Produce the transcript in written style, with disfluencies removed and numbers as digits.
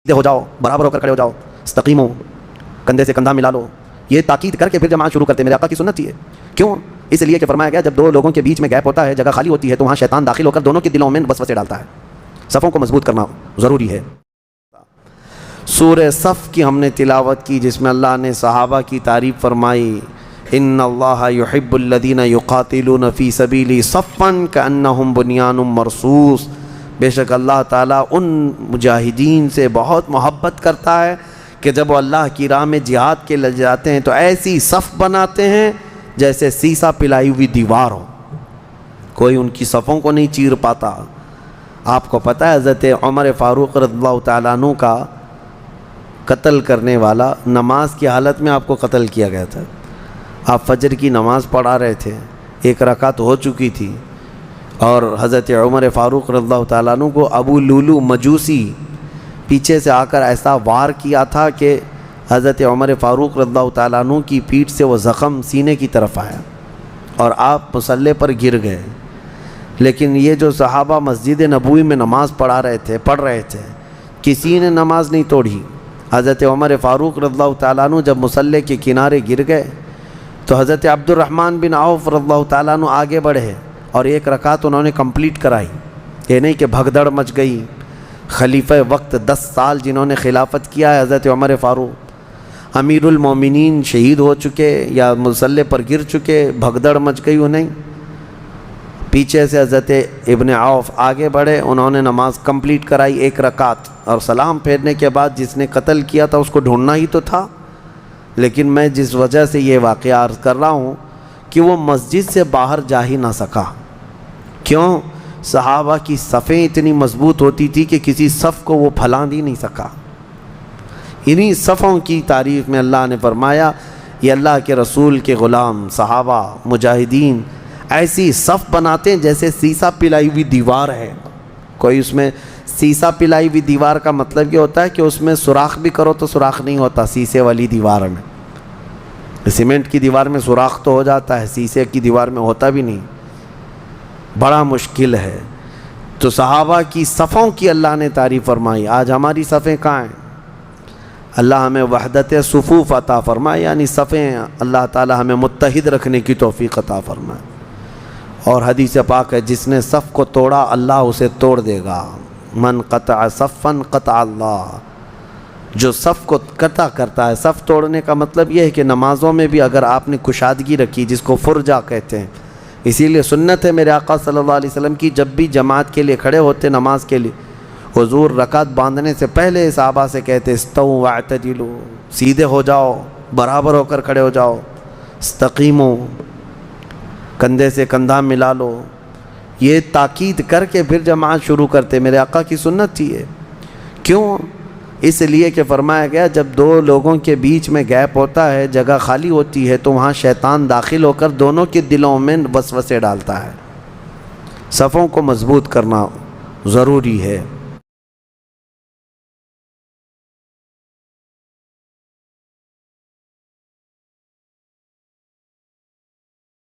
سیدھے ہو جاؤ، برابر ہو کر کھڑے ہو جاؤ، استقیمو، کندھے سے کندھا ملا لو، یہ تاکید کر کے پھر جماعت شروع کرتے. میرے آقا کی سنت تھی. کیوں؟ اس لیے کہ فرمایا گیا جب دو لوگوں کے بیچ میں گیپ ہوتا ہے، جگہ خالی ہوتی ہے، تو وہاں شیطان داخل ہو کر دونوں کے دلوں میں وسوسے ڈالتا ہے. صفوں کو مضبوط کرنا ضروری ہے. سورہ صف کی ہم نے تلاوت کی، جس میں اللہ نے صحابہ کی تعریف فرمائی. ان اللہ یحب الذین یقاتلون فی سبیلہ صفا کأنہم بنیان مرصوص. بے شک اللہ تعالیٰ ان مجاہدین سے بہت محبت کرتا ہے کہ جب وہ اللہ کی راہ میں جہاد کے لے جاتے ہیں تو ایسی صف بناتے ہیں جیسے سیسا پلائی ہوئی دیوار ہو، کوئی ان کی صفوں کو نہیں چیر پاتا. آپ کو پتہ ہے حضرت عمر فاروق رضی اللہ تعالیٰ عنہ کا قتل کرنے والا نماز کی حالت میں آپ کو قتل کیا گیا تھا. آپ فجر کی نماز پڑھا رہے تھے، ایک رکعت ہو چکی تھی، اور حضرت عمر فاروق رضی اللہ تعالیٰ عنہ کو ابو لولو مجوسی پیچھے سے آ کر ایسا وار کیا تھا کہ حضرت عمر فاروق رضی اللہ تعالیٰ عنہ کی پیٹھ سے وہ زخم سینے کی طرف آیا اور آپ مصلی پر گر گئے. لیکن یہ جو صحابہ مسجد نبوی میں نماز پڑھ رہے تھے کسی نے نماز نہیں توڑی. حضرت عمر فاروق رضی اللہ تعالیٰ عنہ جب مصلی کے کنارے گر گئے تو حضرت عبد الرحمن بن عوف رضی اللہ تعالیٰ عنہ آگے بڑھے اور ایک رکعت انہوں نے کمپلیٹ کرائی. یہ نہیں کہ بھگدڑ مچ گئی. خلیفہ وقت 10 سال جنہوں نے خلافت کیا ہے حضرت عمر فاروق، امیر المومنین شہید ہو چکے یا مصلی پر گر چکے، بھگدڑ مچ گئی انہیں. پیچھے سے حضرت ابن عوف آگے بڑھے، انہوں نے نماز کمپلیٹ کرائی ایک رکعت، اور سلام پھیرنے کے بعد جس نے قتل کیا تھا اس کو ڈھونڈنا ہی تو تھا. لیکن میں جس وجہ سے یہ واقعہ عرض کر رہا ہوں کہ وہ مسجد سے باہر جا ہی نہ سکا. کیوں؟ صحابہ کی صفیں اتنی مضبوط ہوتی تھی کہ کسی صف کو وہ پھلان ہی نہیں سکا. انہی صفوں کی تعریف میں اللہ نے فرمایا یہ اللہ کے رسول کے غلام صحابہ مجاہدین ایسی صف بناتے ہیں جیسے سیسا پلائی ہوئی دیوار ہے. کوئی اس میں سیسا پلائی ہوئی دیوار کا مطلب یہ ہوتا ہے کہ اس میں سوراخ بھی کرو تو سوراخ نہیں ہوتا. سیسے والی دیوار میں، سیمنٹ کی دیوار میں سوراخ تو ہو جاتا ہے، سیسے کی دیوار میں ہوتا بھی نہیں، بڑا مشکل ہے. تو صحابہ کی صفوں کی اللہ نے تعریف فرمائی. آج ہماری صفیں کہاں ہیں؟ اللہ ہمیں وحدت صفوف عطا فرمائے، یعنی صفیں اللہ تعالی ہمیں متحد رکھنے کی توفیق عطا فرمائے. اور حدیث پاک ہے جس نے صف کو توڑا اللہ اسے توڑ دے گا. من قطع صفا قطع اللہ. جو صف کو قطع کرتا ہے، صف توڑنے کا مطلب یہ ہے کہ نمازوں میں بھی اگر آپ نے کشادگی رکھی جس کو فرجہ کہتے ہیں، اسی لیے سنت ہے میرے آقا صلی اللہ علیہ وسلم کی جب بھی جماعت کے لیے کھڑے ہوتے نماز کے لیے، حضور رکعت باندھنے سے پہلے صحابہ سے کہتے استووا واعتدلوا، سیدھے ہو جاؤ، برابر ہو کر کھڑے ہو جاؤ، استقیموا، کندھے سے کندھا ملا لو. یہ تاکید کر کے پھر جماعت شروع کرتے. میرے آقا کی سنت تھی یہ. کیوں؟ اس لیے کہ فرمایا گیا جب دو لوگوں کے بیچ میں گیپ ہوتا ہے، جگہ خالی ہوتی ہے، تو وہاں شیطان داخل ہو کر دونوں کے دلوں میں وسوسے ڈالتا ہے. صفوں کو مضبوط کرنا ضروری ہے.